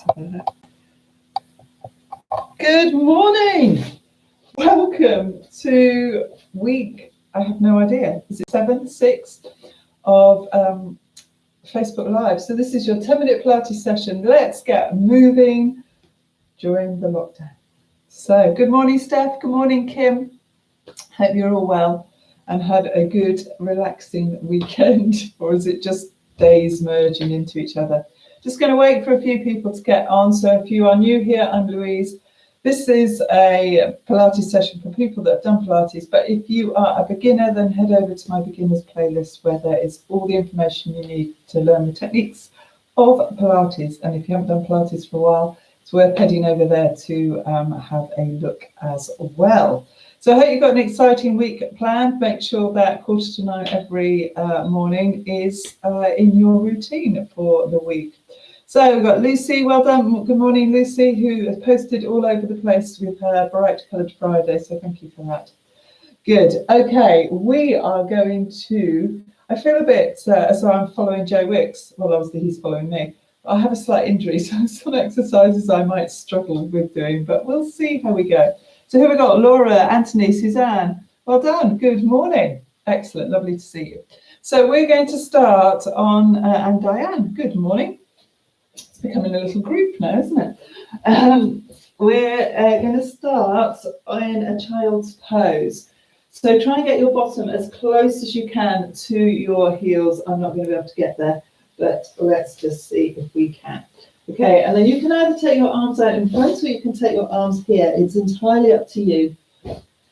have a look. Good morning. Welcome to week, I have no idea, is it 7, 6 of Facebook Live. So this is your 10-minute Pilates session. Let's get moving during the lockdown. So good morning, Steph. Good morning, Kim. Hope you're all well and had a good, relaxing weekend. Or is it just days merging into each other? Just going to wait for a few people to get on. So if you are new here, I'm Louise. This is a Pilates session for people that have done Pilates, but if you are a beginner, then head over to my beginners playlist where there is all the information you need to learn the techniques of Pilates. And if you haven't done Pilates for a while, it's worth heading over there to have a look as well. So I hope you've got an exciting week planned. Make sure that 8:45 every morning is in your routine for the week. So we've got Lucy, well done. Good morning, Lucy, who has posted all over the place with her Bright Coloured Friday. So thank you for that. Good. Okay, we are going to, I feel a bit as though I'm following Joe Wicks. Well, obviously he's following me. I have a slight injury, so some exercises I might struggle with doing, but we'll see how we go. So here we got Laura, Anthony, Suzanne. Well done. Good morning. Excellent. Lovely to see you. So we're going to start on, and Diane, good morning. It's becoming a little group now, isn't it? We're going to start in a child's pose. So try and get your bottom as close as you can to your heels. I'm not going to be able to get there, but let's just see if we can. Okay, and then you can either take your arms out in front or you can take your arms here. It's entirely up to you.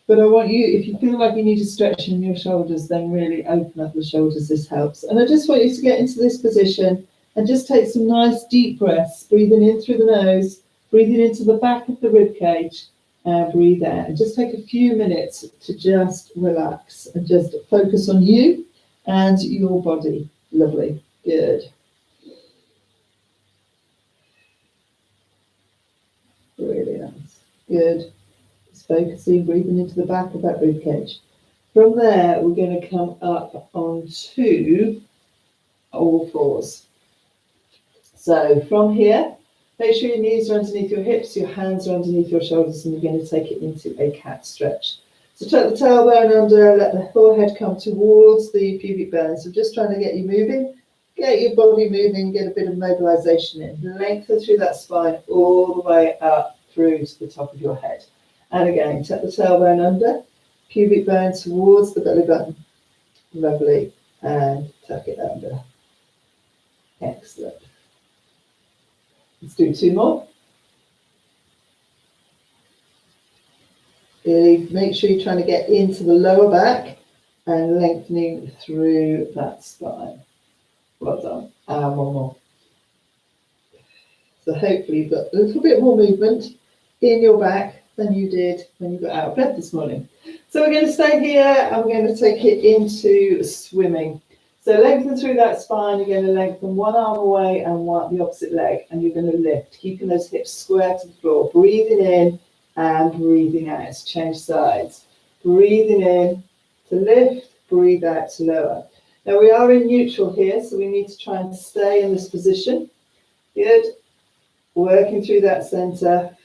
But I want you, if you feel like you need to stretch in your shoulders, then really open up the shoulders. This helps. And I just want you to get into this position and just take some nice deep breaths, breathing in through the nose, breathing into the back of the rib cage, and breathe out. And just take a few minutes to just relax and just focus on you and your body. Lovely. Good. Really nice. Good. Just focusing, breathing into the back of that rib cage. From there, we're going to come up onto all fours. So from here, make sure your knees are underneath your hips, your hands are underneath your shoulders, and you're going to take it into a cat stretch. So tuck the tailbone under, let the forehead come towards the pubic bone. So just trying to get you moving, get your body moving, get a bit of mobilization in. Lengthen through that spine all the way up through to the top of your head. And again, tuck the tailbone under, pubic bone towards the belly button. Lovely. And tuck it under. Excellent. Let's do 2 more. Really make sure you're trying to get into the lower back and lengthening through that spine. Well done. And one more. So hopefully you've got a little bit more movement in your back than you did when you got out of bed this morning. So we're going to stay here and we're going to take it into swimming. So lengthen through that spine, you're going to lengthen one arm away and the opposite leg, and you're going to lift, keeping those hips square to the floor, breathing in and breathing out. Change sides. Breathing in to lift, breathe out to lower. Now we are in neutral here, so we need to try and stay in this position. Good. Working through that center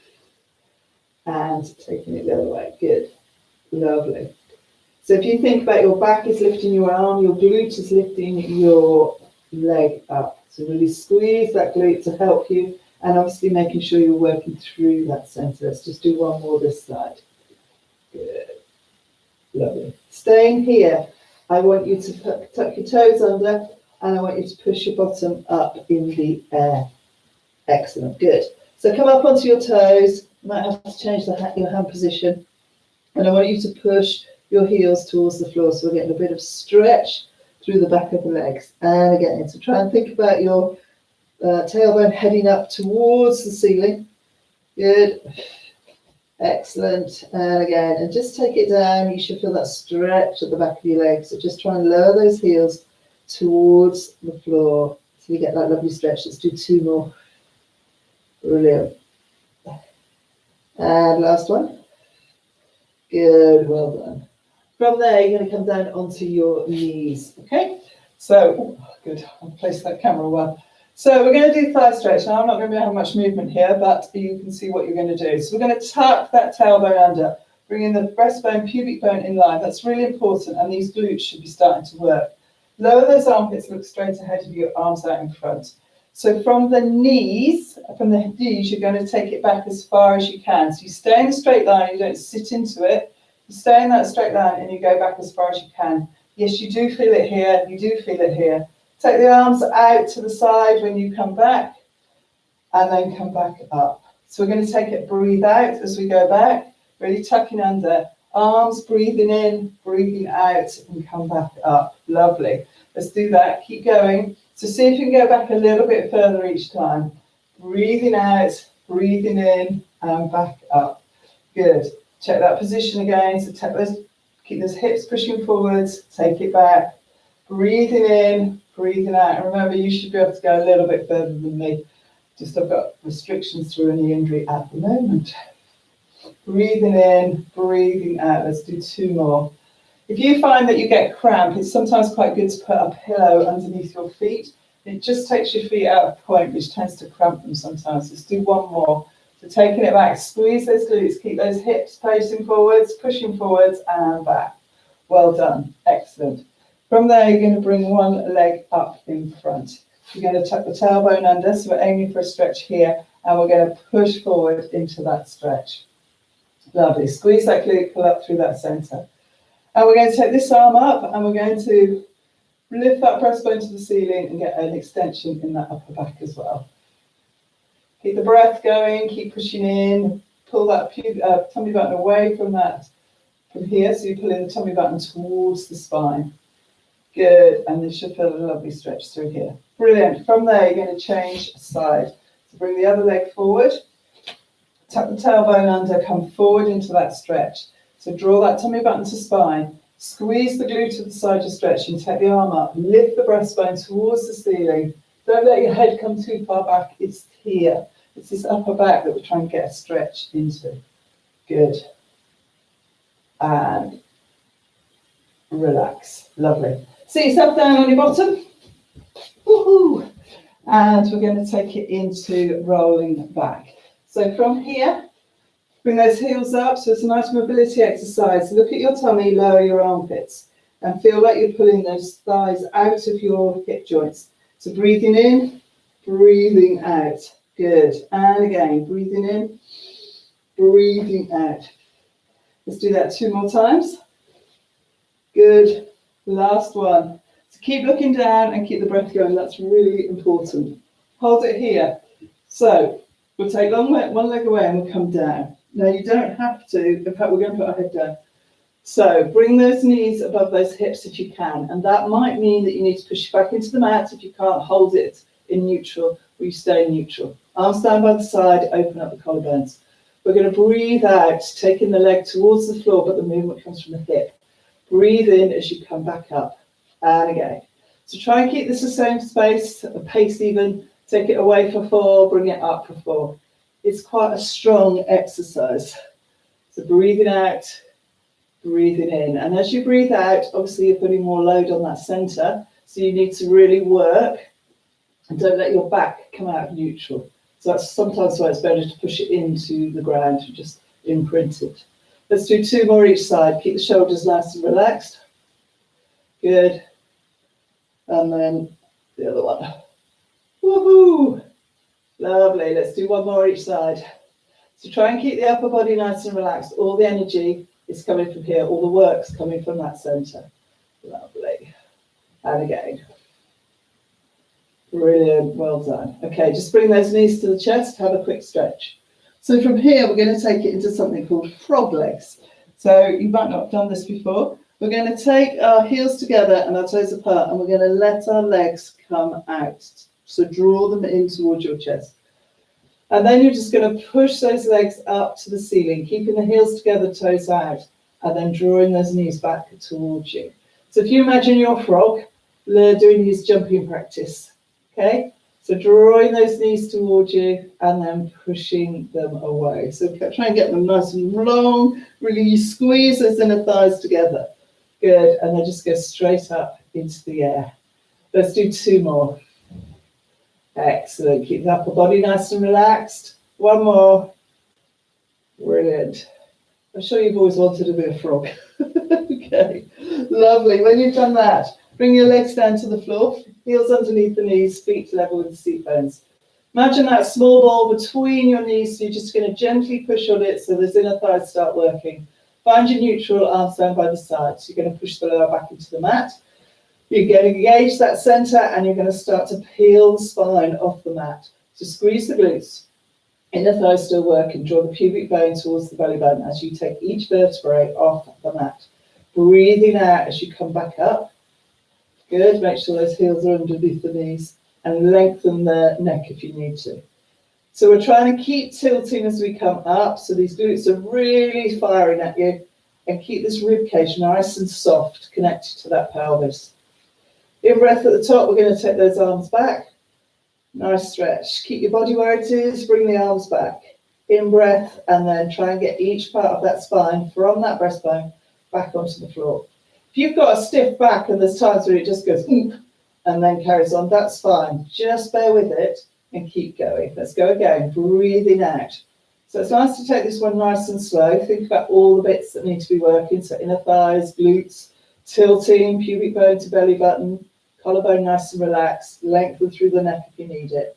and taking it the other way. Good. Lovely. So if you think about your back is lifting your arm, your glute is lifting your leg up. So really squeeze that glute to help you, and obviously making sure you're working through that center. Let's just do one more this side. Good. Lovely. Staying here, I want you to tuck your toes under, and I want you to push your bottom up in the air. Excellent. Good. So come up onto your toes. You might have to change your hand position. And I want you to push your heels towards the floor, so we're getting a bit of stretch through the back of the legs. And again, so try and think about your tailbone heading up towards the ceiling. Good. Excellent. And again, and just take it down. You should feel that stretch at the back of your legs. So just try and lower those heels towards the floor so you get that lovely stretch. Let's do 2 more. Brilliant. And last one. Good. Well done. From there, you're going to come down onto your knees, okay? So, good, I'll place that camera well. So we're going to do thigh stretch. Now I'm not going to have much movement here, but you can see what you're going to do. So we're going to tuck that tailbone under, bringing the breastbone, pubic bone in line. That's really important, and these glutes should be starting to work. Lower those armpits, look straight ahead of you, arms out in front. So from the knees, you're going to take it back as far as you can. So you stay in a straight line, you don't sit into it. You stay in that straight line and you go back as far as you can. Yes, you do feel it here, you do feel it here. Take the arms out to the side when you come back, and then come back up. So we're going to take it, breathe out as we go back, really tucking under. Arms breathing in, breathing out, and come back up. Lovely. Let's do that. Keep going. So see if you can go back a little bit further each time. Breathing out, breathing in, and back up. Good. Check that position again. So keep those hips pushing forwards. Take it back. Breathing in, breathing out. And remember, you should be able to go a little bit further than me. Just I've got restrictions through a knee injury at the moment. Breathing in, breathing out. Let's do 2 more. If you find that you get cramp, it's sometimes quite good to put a pillow underneath your feet. It just takes your feet out of point, which tends to cramp them sometimes. Let's do 1 more. So taking it back, squeeze those glutes, keep those hips facing forwards, pushing forwards and back. Well done. Excellent. From there, you're going to bring one leg up in front. You're going to tuck the tailbone under, so we're aiming for a stretch here, and we're going to push forward into that stretch. Lovely. Squeeze that glute, pull up through that center. And we're going to take this arm up, and we're going to lift that breastbone to the ceiling and get an extension in that upper back as well. Keep the breath going, keep pushing in, pull that tummy button away from here, so you pull in the tummy button towards the spine. Good, and you should feel a lovely stretch through here. Brilliant. From there, you're going to change side. So bring the other leg forward. Tuck the tailbone under, come forward into that stretch. So draw that tummy button to spine, squeeze the glute to the side you're stretching, take the arm up, lift the breastbone towards the ceiling. Don't let your head come too far back, it's here. It's this upper back that we're trying to get a stretch into. Good. And relax. Lovely. Sit yourself down on your bottom. Woohoo! And we're going to take it into rolling back. So from here, bring those heels up, so it's a nice mobility exercise. Look at your tummy, lower your armpits, and feel like you're pulling those thighs out of your hip joints. So breathing in, breathing out. Good. And again, breathing in, breathing out. Let's do that 2 more times. Good. Last one. So keep looking down and keep the breath going. That's really important. Hold it here. So we'll take one leg away and we'll come down. Now, you don't have to. In fact, we're going to put our head down. So bring those knees above those hips if you can. And that might mean that you need to push back into the mat if you can't hold it in neutral, or you stay in neutral. Arms down by the side, open up the collarbones. We're going to breathe out, taking the leg towards the floor, but the movement comes from the hip. Breathe in as you come back up. And again. So try and keep this the same space, the pace even. Take it away for 4, bring it up for 4. It's quite a strong exercise. So breathing out, breathing in. And as you breathe out, obviously you're putting more load on that center. So you need to really work and don't let your back come out of neutral. So that's sometimes why it's better to push it into the ground and just imprint it. Let's do 2 more each side. Keep the shoulders nice and relaxed. Good. And then the other one. Woohoo! Lovely. Let's do 1 more each side. So try and keep the upper body nice and relaxed. All the energy is coming from here. All the work's coming from that center. Lovely. And again. Brilliant. Well done. Okay, just bring those knees to the chest. Have a quick stretch. So from here, we're going to take it into something called frog legs. So you might not have done this before. We're going to take our heels together and our toes apart, and we're going to let our legs come out. So draw them in towards your chest. And then you're just going to push those legs up to the ceiling, keeping the heels together, toes out, and then drawing those knees back towards you. So if you imagine your frog, they're doing his jumping practice. Okay? So drawing those knees towards you and then pushing them away. So try and get them nice and long. Really squeeze those inner thighs together. Good. And then just go straight up into the air. Let's do 2 more. Excellent. Keep the upper body nice and relaxed. One more. Brilliant. I'm sure you've always wanted to be a frog. Okay, lovely. When you've done that, bring your legs down to the floor, heels underneath the knees, feet level with the seat bones. Imagine that small ball between your knees, so you're just going to gently push on it so those inner thighs start working. Find your neutral, arms down by the side. So you're going to push the lower back into the mat. You're going to engage that center and you're going to start to peel the spine off the mat. So squeeze the glutes. Inner thighs still working. Draw the pubic bone towards the belly button as you take each vertebrae off the mat. Breathing out as you come back up. Good. Make sure those heels are underneath the knees and lengthen the neck if you need to. So we're trying to keep tilting as we come up. So these glutes are really firing at you. And keep this rib cage nice and soft, connected to that pelvis. In breath at the top, we're going to take those arms back. Nice stretch. Keep your body where it is. Bring the arms back. In breath, and then try and get each part of that spine from that breastbone back onto the floor. If you've got a stiff back and there's times where it just goes and then carries on, that's fine. Just bear with it and keep going. Let's go again. Breathing out. So it's nice to take this one nice and slow. Think about all the bits that need to be working. So inner thighs, glutes, tilting, pubic bone to belly button, collarbone nice and relaxed, lengthen through the neck if you need it.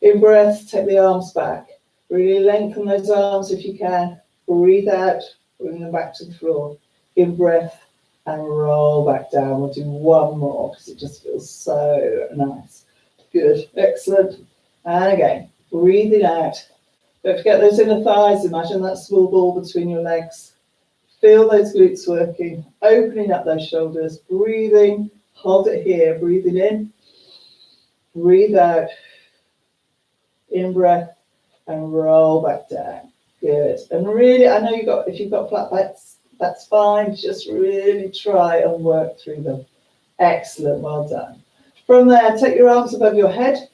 In breath, take the arms back. Really lengthen those arms if you can. Breathe out, bring them back to the floor. In breath, and roll back down. We'll do one more because it just feels so nice. Good, excellent. And again, breathing out. Don't forget those inner thighs. Imagine that small ball between your legs. Feel those glutes working, opening up those shoulders, breathing. Hold it here, breathing in, breathe out, in breath, and roll back down. Good. And really, I know if you've got flat backs, that's fine. Just really try and work through them. Excellent, well done. From there, take your arms above your head,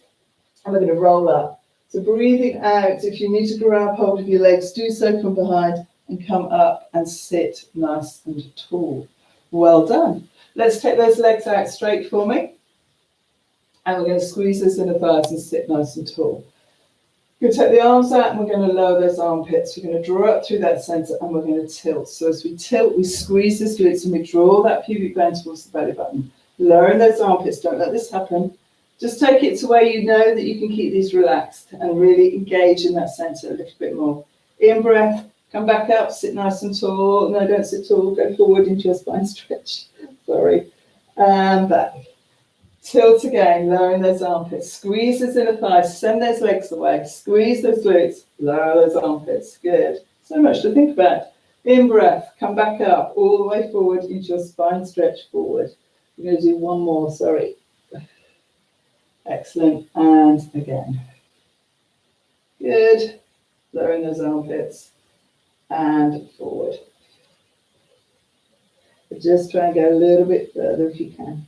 and we're going to roll up. So breathing out, if you need to grab hold of your legs, do so from behind and come up and sit nice and tall. Well done. Let's take those legs out straight for me. And we're going to squeeze those inner thighs and sit nice and tall. We're going to take the arms out and we're going to lower those armpits. We're going to draw up through that center and we're going to tilt. So as we tilt, we squeeze those glutes and we draw that pubic bone towards the belly button. Lowering those armpits, don't let this happen. Just take it to where you know that you can keep these relaxed and really engage in that center a little bit more. In breath, come back up, sit nice and tall. No, don't sit tall, go forward into your spine stretch. Sorry. And back. Tilt again, lowering those armpits. Squeeze those inner thighs, send those legs away. Squeeze those glutes, lower those armpits. Good. So much to think about. In breath, come back up, all the way forward into your spine stretch forward. We're going to do one more, sorry. Excellent. And again. Good. Lowering those armpits. And forward. Just try and go a little bit further if you can.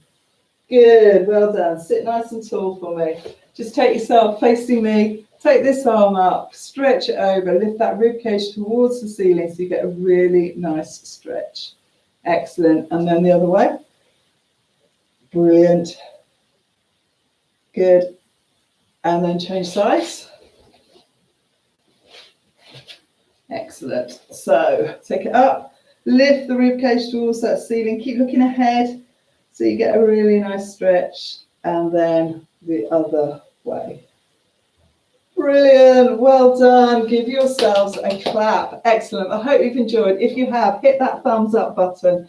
Good, well done. Sit nice and tall for me. Just take yourself facing me. Take this arm up, stretch it over, lift that rib cage towards the ceiling so you get a really nice stretch. Excellent. And then the other way. Brilliant. Good. And then change sides. Excellent. So take it up. Lift the rib cage towards that ceiling. Keep looking ahead so you get a really nice stretch. And then the other way. Brilliant. Well done. Give yourselves a clap. Excellent. I hope you've enjoyed. If you have, hit that thumbs up button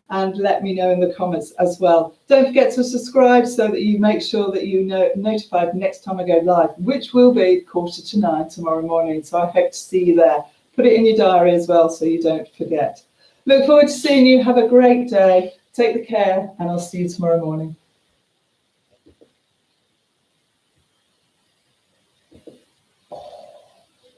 and let me know in the comments as well. Don't forget to subscribe so that you make sure that you know notified next time I go live, which will be 8:45 tomorrow morning. So I hope to see you there. Put it in your diary as well so you don't forget. Look forward to seeing you. Have a great day. Take the care and I'll see you tomorrow morning.